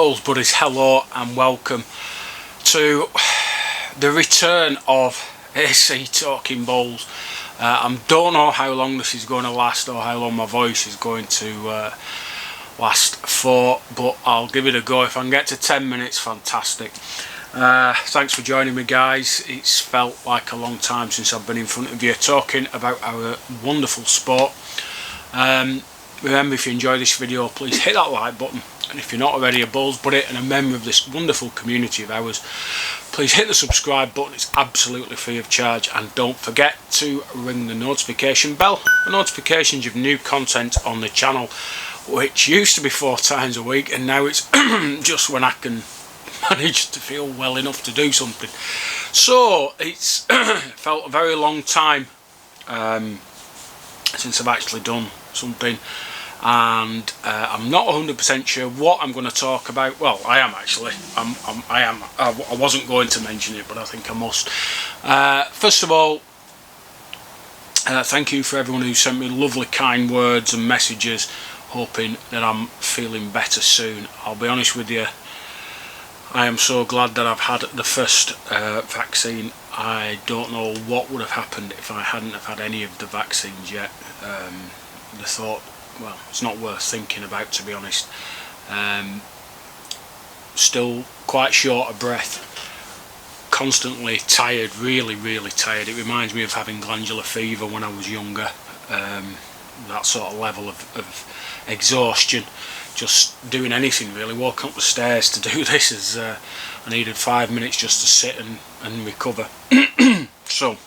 Bowls buddies, hello and welcome to the return of AC Talking Bowls. I don't know how long this is going to last or how long my voice is going to last for, but I'll give it a go. If I can get to 10 minutes, fantastic. Thanks for joining me, guys. It's felt like a long time since I've been in front of you talking about our wonderful sport. Remember, if you enjoy this video, please hit that like button, and if you're not already a Bowls buddy and a member of this wonderful community of ours, please hit the subscribe button. It's absolutely free of charge, and don't forget to ring the notification bell for notifications of new content on the channel, which used to be 4 times a week, and now it's just when I can manage to feel well enough to do something. So it's felt a very long time since I've actually done something, and I'm not 100% sure what I'm going to talk about. Well, I am actually. I wasn't going to mention it, but I think I must. First of all, thank you for everyone who sent me lovely kind words and messages, hoping that I'm feeling better soon. I'll be honest with you, I am so glad that I've had the first vaccine. I don't know what would have happened if I hadn't have had any of the vaccines yet. The thought, well, it's not worth thinking about, to be honest. Still quite short of breath, constantly tired, really tired. It reminds me of having glandular fever when I was younger. That sort of level of exhaustion, just doing anything really. Walking up the stairs to do this is I needed 5 minutes just to sit and recover. So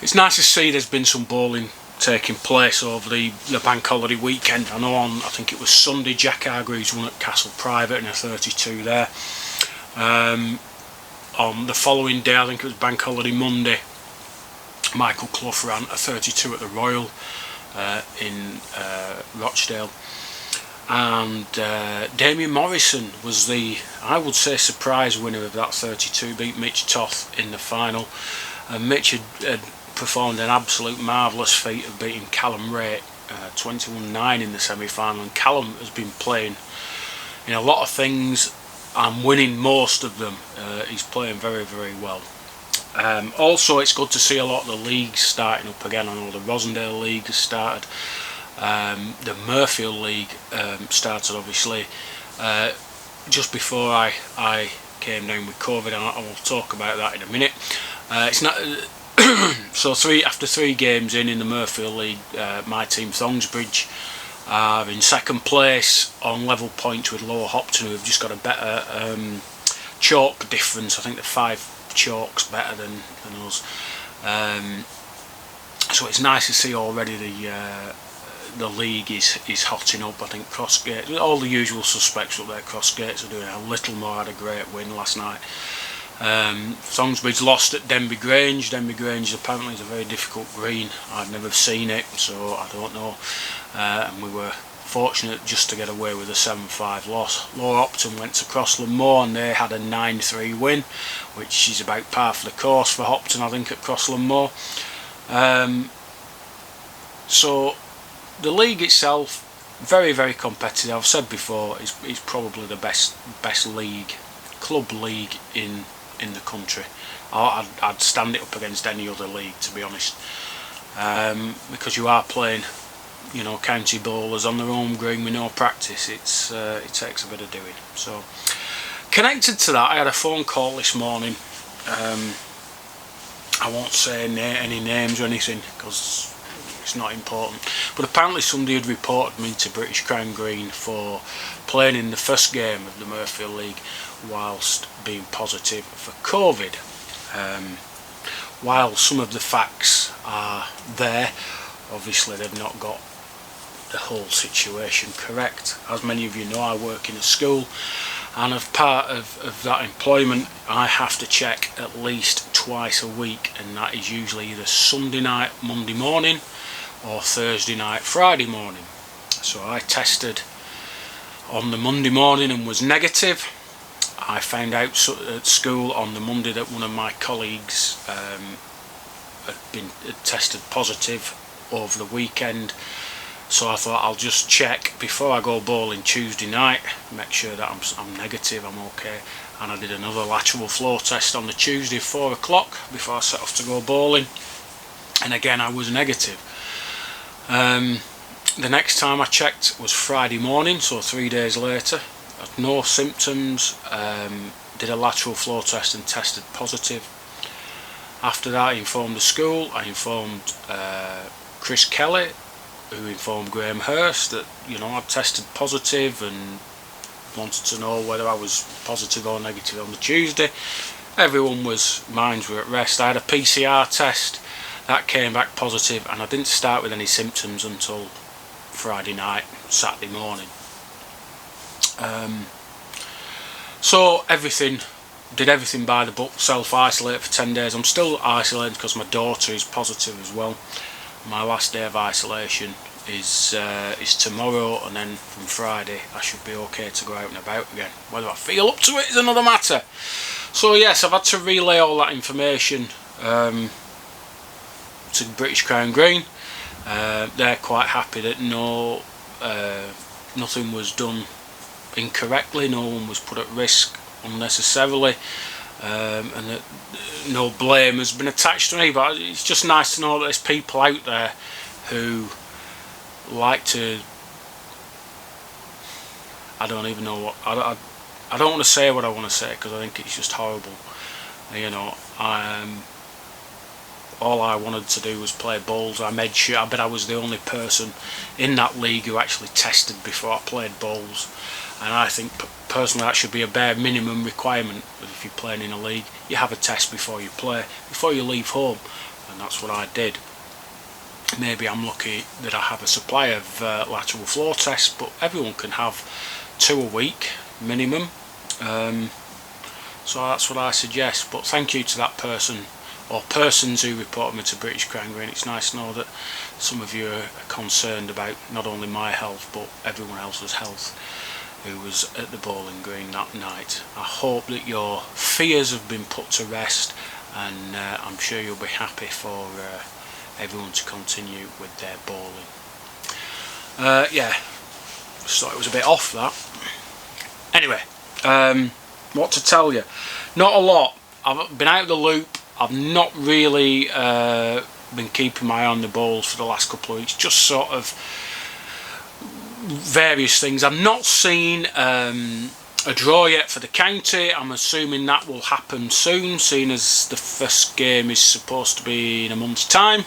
it's nice to see there's been some bowling taking place over the bank holiday weekend. I know I think it was Sunday, Jack Hargreaves won at Castle Private in a 32 there. On the following day, I think it was bank holiday Monday, Michael Clough ran a 32 at the Royal in Rochdale, and Damien Morrison was the, I would say, surprise winner of that 32, beat Mitch Toth in the final. Mitch had performed an absolute marvellous feat of beating Callum Ray 21-9 in the semi-final, and Callum has been playing in a lot of things and winning most of them. He's playing very well. Also, it's good to see a lot of the leagues starting up again. I know the Rosendale League has started, the Murfield League started obviously just before I came down with COVID, and I will talk about that in a minute. It's not so after 3 games in the Murfield League, my team Thongsbridge are in second place on level points with Lower Hopton, who have just got a better chalk difference. I think they're 5 chalks better than us. So it's nice to see already the league is hotting up. I think Crossgate, all the usual suspects up there. Crossgates are doing a little more. Had a great win last night. Thongsbridge lost at Denby Grange. Denby Grange apparently is a very difficult green. I've never seen it, so I don't know. And we were fortunate just to get away with a 7-5 loss. Lower Hopton went to Crossland Moor and they had a 9-3 win, which is about par for the course for Hopton, I think, at Crossland Moor. So the league itself, very competitive. I've said before, it's probably the best league, club league in the country. I'd stand it up against any other league, to be honest, because you are playing, you know, county bowlers on their own green with no practice. It takes a bit of doing. So connected to that, I had a phone call this morning. I won't say any names or anything because it's not important, but apparently somebody had reported me to British Crown Green for playing in the first game of the Murfield League whilst being positive for COVID. While some of the facts are there, obviously they've not got the whole situation correct. As many of you know, I work in a school, and as part of that employment I have to check at least twice a week, and that is usually either Sunday night, Monday morning, or Thursday night, Friday morning. So I tested on the Monday morning and was negative. I found out at school on the Monday that one of my colleagues had tested positive over the weekend. So I thought I'll just check before I go bowling Tuesday night, make sure that I'm negative, I'm okay. And I did another lateral flow test on the Tuesday at 4 o'clock before I set off to go bowling, and again I was negative. The next time I checked was Friday morning, so 3 days later. I had no symptoms, did a lateral flow test and tested positive. After that I informed the school, I informed Chris Kelly, who informed Graham Hurst that, you know, I'd tested positive and wanted to know whether I was positive or negative on the Tuesday. Everyone's minds were at rest. I had a PCR test that came back positive, and I didn't start with any symptoms until Friday night, Saturday morning. So did everything by the book, self-isolate for 10 days. I'm still isolated because my daughter is positive as well. My last day of isolation is tomorrow, and then from Friday I should be okay to go out and about again. Whether I feel up to it is another matter. So yes, I've had to relay all that information to British Crown Green. They're quite happy that nothing was done incorrectly, no one was put at risk unnecessarily, and that no blame has been attached to me. But it's just nice to know that there's people out there who like to, I don't even know what, I don't want to say what I want to say because I think it's just horrible. You know, all I wanted to do was play bowls. I made sure, I bet I was the only person in that league who actually tested before I played bowls, and I think personally that should be a bare minimum requirement. That if you're playing in a league, you have a test before you play, before you leave home, and that's what I did. Maybe I'm lucky that I have a supply of lateral flow tests, but everyone can have 2 a week minimum. So that's what I suggest. But thank you to that person or persons who reported me to British Crown Green. It's nice to know that some of you are concerned about not only my health but everyone else's health who was at the bowling green that night. I hope that your fears have been put to rest, and I'm sure you'll be happy for everyone to continue with their bowling. Yeah, just thought it was a bit off that. Anyway, what to tell you? Not a lot. I've been out of the loop. I've not really been keeping my eye on the bowls for the last couple of weeks. Just sort of various things. I've not seen a draw yet for the county. I'm assuming that will happen soon, seeing as the first game is supposed to be in a month's time.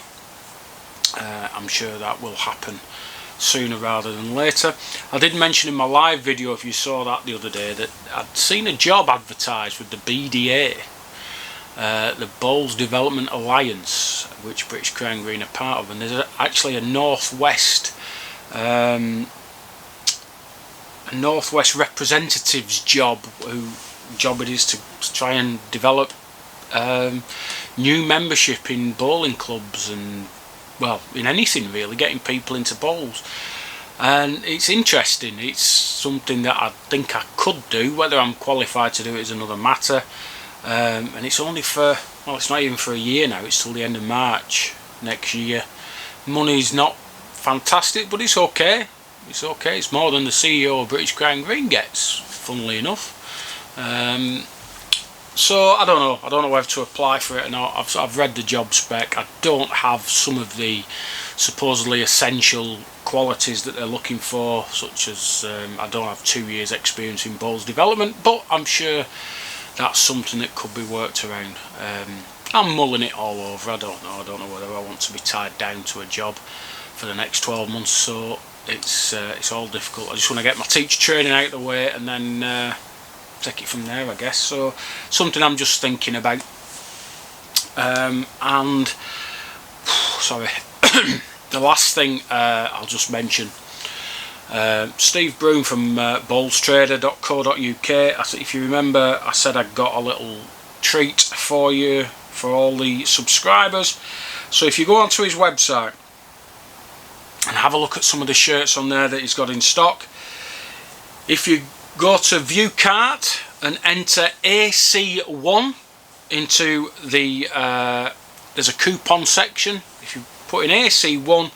I'm sure that will happen sooner rather than later. I did mention in my live video, if you saw that the other day, that I'd seen a job advertised with the BDA, the Bowls Development Alliance, which British Crown Green are part of, and there's actually a Northwest representatives job it is to try and develop new membership in bowling clubs and, well, in anything really, getting people into bowls. And it's interesting. It's something that I think I could do. Whether I'm qualified to do it is another matter. And it's only for, well, it's not even for a year now, it's till the end of March next year. Money's not fantastic, but it's okay. It's okay. It's more than the CEO of British Crown Green gets, funnily enough. So I don't know whether to apply for it or not. I've read the job spec. I don't have some of the supposedly essential qualities that they're looking for, such as I don't have 2 years experience in bowls development, but I'm sure that's something that could be worked around. I'm mulling it all over. I don't know whether I want to be tied down to a job for the next 12 months, so it's all difficult. I just want to get my teacher training out of the way and then take it from there, I guess. So something I'm just thinking about. And sorry, the last thing I'll just mention, Steve Broom from bowlstrader.co.uk. If you remember, I said I got a little treat for you for all the subscribers. So if you go onto his website and have a look at some of the shirts on there that he's got in stock, if you go to view cart and enter AC1 into the there's a coupon section. If you put in AC1,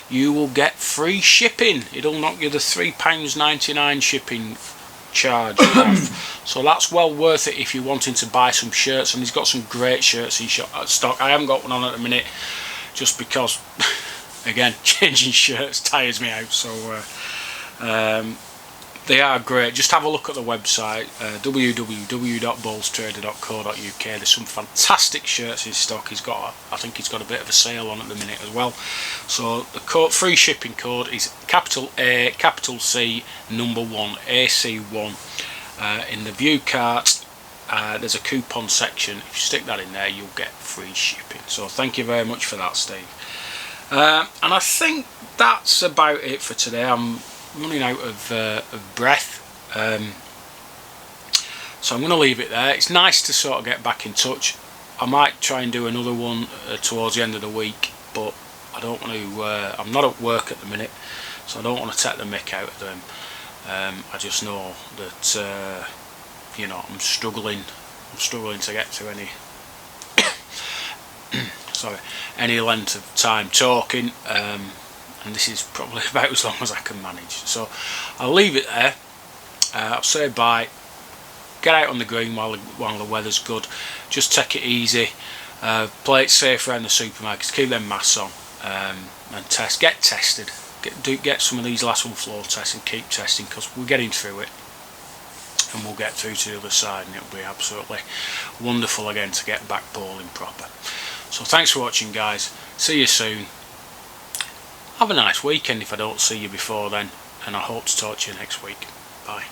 you will get free shipping. It'll knock you the £3.99 shipping charge off. So that's well worth it if you're wanting to buy some shirts, and he's got some great shirts in stock. I haven't got one on at the minute just because again, changing shirts tires me out, so they are great. Just have a look at the website, www.bowlestrader.co.uk. There's some fantastic shirts in stock. I think he's got a bit of a sale on at the minute as well. So the free shipping code is capital A, capital C, number 1, AC1. In the view cart, there's a coupon section. If you stick that in there, you'll get free shipping. So thank you very much for that, Steve. And I think that's about it for today. I'm running out of breath, so I'm going to leave it there. It's nice to sort of get back in touch. I might try and do another one towards the end of the week, but I don't want to. I'm not at work at the minute, so I don't want to take the mick out of them. I just know that you know, I'm struggling to get to any any length of time talking, and this is probably about as long as I can manage. So I'll leave it there. I'll say bye. Get out on the green while the weather's good. Just take it easy. Play it safe around the supermarkets. Keep them masks on, and test. Get tested. Get some of these last one floor tests and keep testing, because we're getting through it, and we'll get through to the other side, and it'll be absolutely wonderful again to get back bowling proper. So thanks for watching, guys. See you soon. Have a nice weekend if I don't see you before then, and I hope to talk to you next week. Bye.